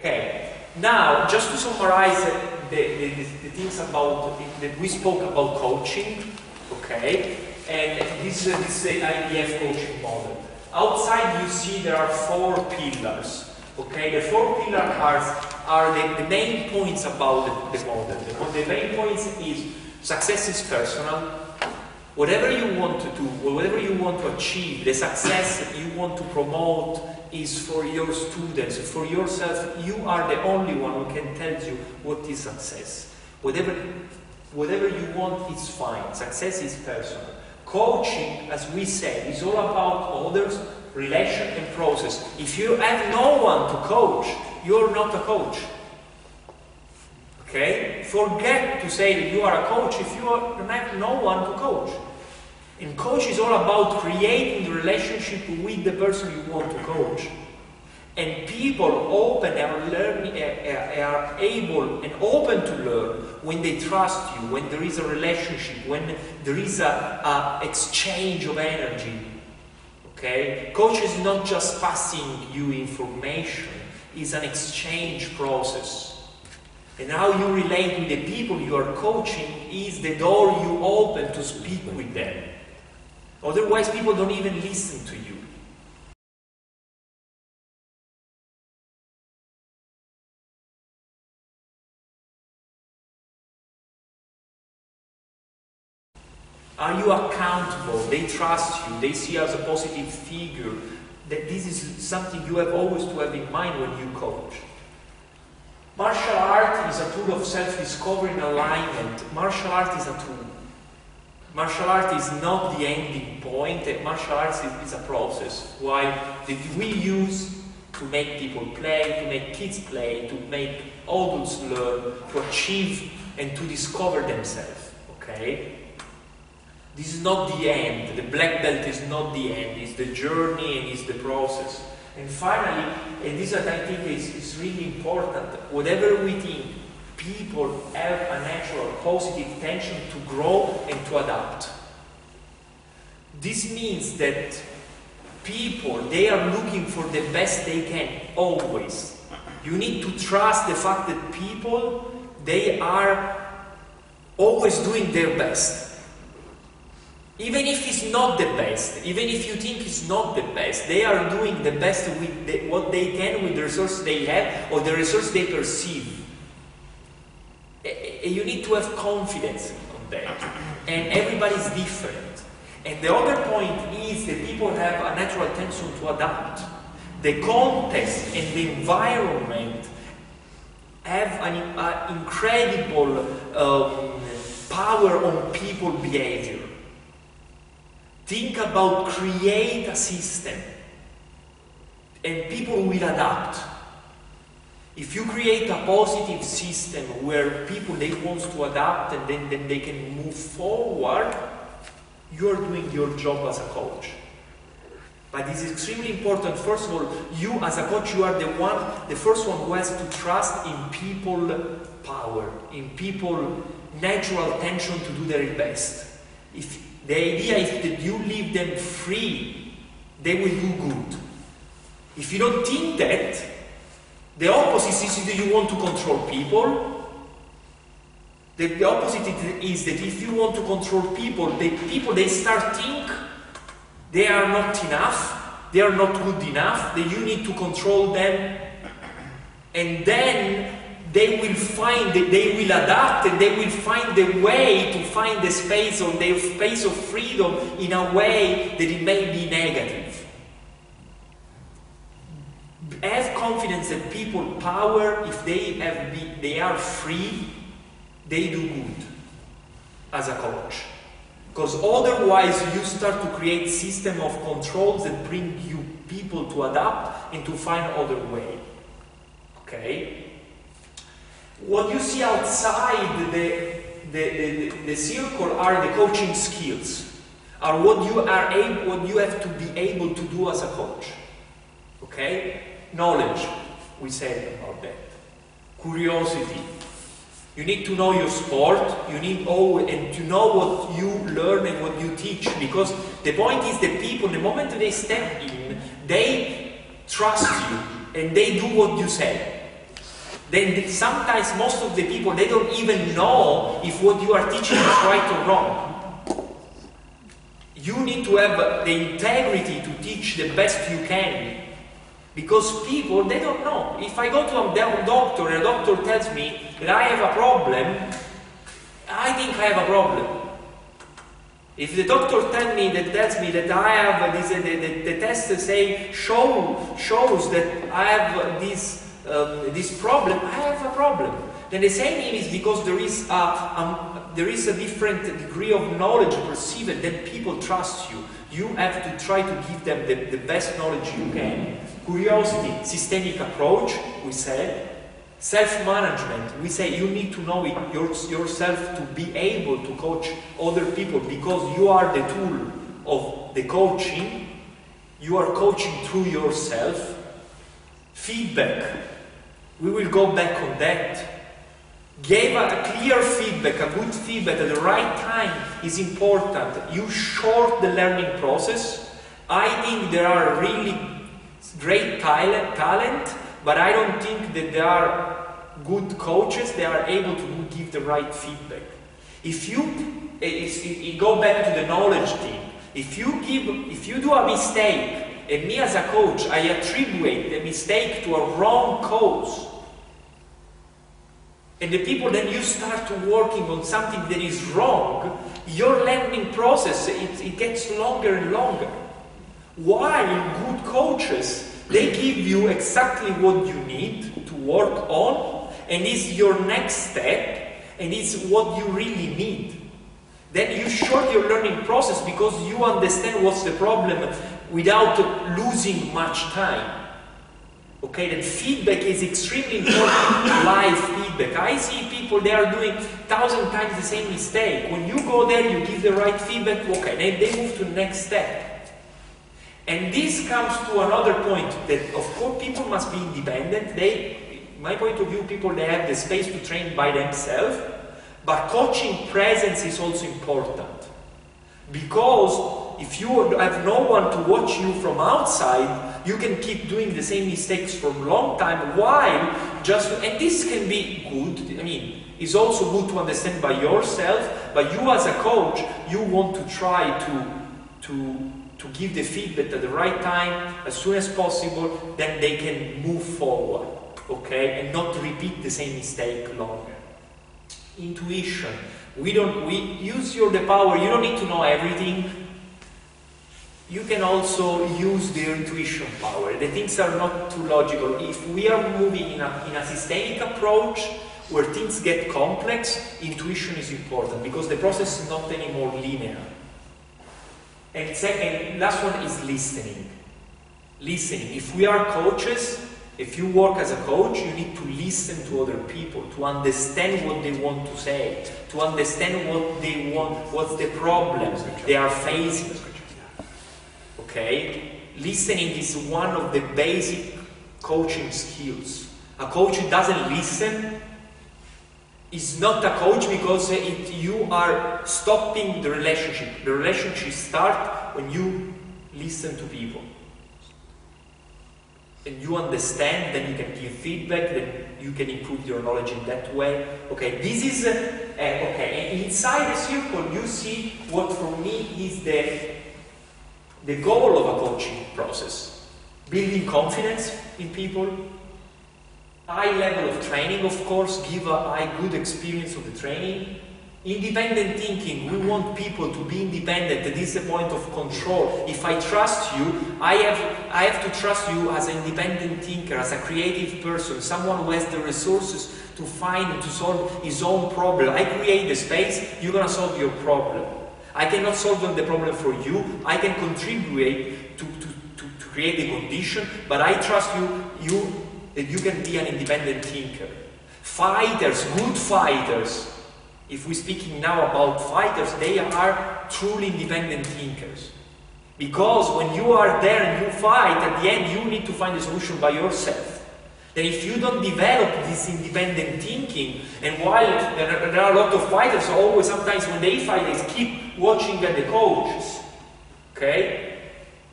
Okay, now just to summarize the things about that we spoke about coaching, okay, and this is the IPF coaching model. Outside you see there are 4 pillars, okay. The 4 pillars are the main points about the model. The main points is success is personal. Whatever you want to do, whatever you want to achieve, the success that you want to promote is for your students, for yourself. You are the only one who can tell you what is success. Whatever you want is fine. Success is personal. Coaching, as we said, is all about others, relation and process. If you have no one to coach, you're not a coach. Okay? Forget to say that you are a coach if you have no one to coach. And coach is all about creating the relationship with the person you want to coach. And people are able and open to learn when they trust you, when there is a relationship, when there is a exchange of energy. Okay? Coach is not just passing you information, it's an exchange process. And how you relate with the people you are coaching is the door you open to speak with them. Otherwise, people don't even listen to you. Are you accountable? They trust you. They see you as a positive figure. That this is something you have always to have in mind when you coach. Martial art is a tool of self-discovery and alignment. Martial art is a tool. Martial art is not the ending point. Martial arts is a process. Why? That we use to make people play, to make kids play, to make adults learn, to achieve and to discover themselves. Okay? This is not the end. The black belt is not the end. It's the journey and it's the process. And finally, and this I think is really important, whatever we think, people have a natural positive tension to grow and to adapt. This means that people, they are looking for the best they can, always. You need to trust the fact that people, they are always doing their best. Even if it's not the best, even if you think it's not the best, they are doing the best with what they can with the resources they have or the resources they perceive. You need to have confidence on that. And everybody is different. And the other point is that people have a natural tendency to adapt. The context and the environment have an incredible power on people's behavior. Think about create a system and people will adapt. If you create a positive system where people they want to adapt and then they can move forward, you're doing your job as a coach. But this is extremely important. First of all, you as a coach, you are the first one who has to trust in people power, in people natural tension to do their best. If the idea is that you leave them free, they will do good. If you don't think that, the opposite is that you want to control people. The opposite is that if you want to control people, they start think they are not enough, they are not good enough, that you need to control them, and then they will find that they will adapt and they will find the way to find the space or their space of freedom in a way that it may be negative. Have confidence that people power, if they are free, they do good as a coach. Because otherwise you start to create system of controls that bring you people to adapt and to find other way. Okay? What you see outside the circle are the coaching skills, are what you have to be able to do as a coach. Okay? Knowledge, we said about that. Curiosity. You need to know your sport, you need and to know what you learn and what you teach, because the point is that people, the moment they step in, they trust you and they do what you say. then sometimes most of the people, they don't even know if what you are teaching is right or wrong. You need to have the integrity to teach the best you can. Because people, they don't know. If I go to a doctor and a doctor tells me that I have a problem, I think I have a problem. If the doctor tells me that I have this, the test shows that I have this problem, I have a problem. Then the same is because there is a different degree of knowledge perceived, then people trust you. You have to try to give them the best knowledge you can. Curiosity, systemic approach, we said. Self-management, we say you need to know it yourself to be able to coach other people, because you are the tool of the coaching. You are coaching through yourself. Feedback, we will go back on that. Give a clear feedback, a good feedback at the right time is important. You short the learning process. I think there are really great talent, but I don't think that there are good coaches that are able to give the right feedback. If you go back to the knowledge thing, if you do a mistake, and me as a coach, I attribute the mistake to a wrong cause, and the people then you start working on something that is wrong, your learning process, it gets longer and longer. While good coaches, they give you exactly what you need to work on, and it's your next step, and it's what you really need. Then you short your learning process because you understand what's the problem without losing much time. Okay, then feedback is extremely important, live feedback. I see people, they are doing 1,000 times the same mistake. When you go there, you give the right feedback, okay, then they move to the next step. And this comes to another point, that of course people must be independent. My point of view, people, they have the space to train by themselves, but coaching presence is also important. Because if you have no one to watch you from outside, you can keep doing the same mistakes for a long time, while and this can be good, I mean, it's also good to understand by yourself, but you as a coach, you want to try to give the feedback at the right time, as soon as possible, then they can move forward, okay, and not repeat the same mistake longer. Intuition. We use the power. You don't need to know everything. You can also use the intuition power. The things are not too logical. If we are moving in a systemic approach where things get complex, intuition is important because the process is not anymore linear. And second, last one is listening. Listening. If we are coaches, if you work as a coach, you need to listen to other people, to understand what they want to say, to understand what they want, what's the problem they are facing. Okay? Listening is one of the basic coaching skills. A coach who doesn't listen is not a coach, because you are stopping the relationship. The relationship starts when you listen to people. And you understand, then you can give feedback, then you can improve your knowledge in that way. Okay, this is, okay, and inside the circle you see what for me is the goal of a coaching process. Building confidence in people, high level of training, of course, give a high good experience of the training. Independent thinking, we want people to be independent. This is a point of control. If I trust you, I have to trust you as an independent thinker, as a creative person, someone who has the resources to find, to solve his own problem. I create the space, you're going to solve your problem. I cannot solve the problem for you. I can contribute to create the condition, but I trust that you can be an independent thinker. Fighters, good fighters. If we're speaking now about fighters, they are truly independent thinkers. Because when you are there and you fight, at the end you need to find a solution by yourself. Then if you don't develop this independent thinking, and while there are a lot of fighters, always sometimes when they fight, they keep watching at the coaches. Okay?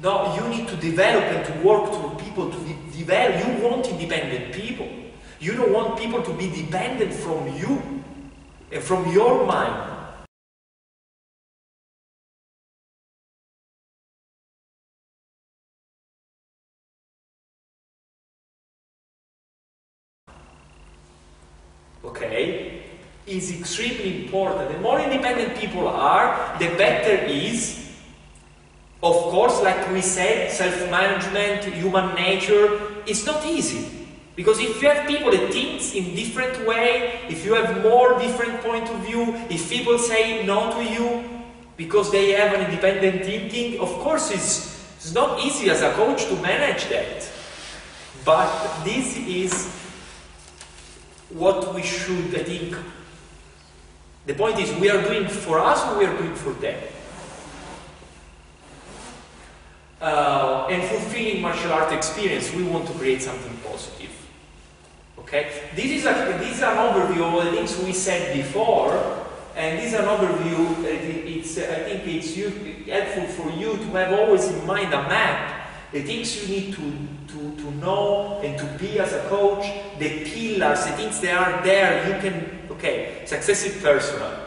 No, you need to develop and to work through people to develop. You want independent people. You don't want people to be dependent from you and from your mind. Okay? Is extremely important. The more independent people are, the better is. Of course, like we said, self-management, human nature, it's not easy. Because if you have people that think in different way, if you have more different point of view, if people say no to you because they have an independent thinking, of course it's not easy as a coach to manage that. But this is what we should, I think. The point is, we are doing for us or we are doing for them? And fulfilling martial art experience, we want to create something positive. Okay? This is an overview of the things we said before, and this is an overview. I think it's helpful for you to have always in mind a map, the things you need to know and to be as a coach, the pillars, the things that are there. You can, okay, success is personal.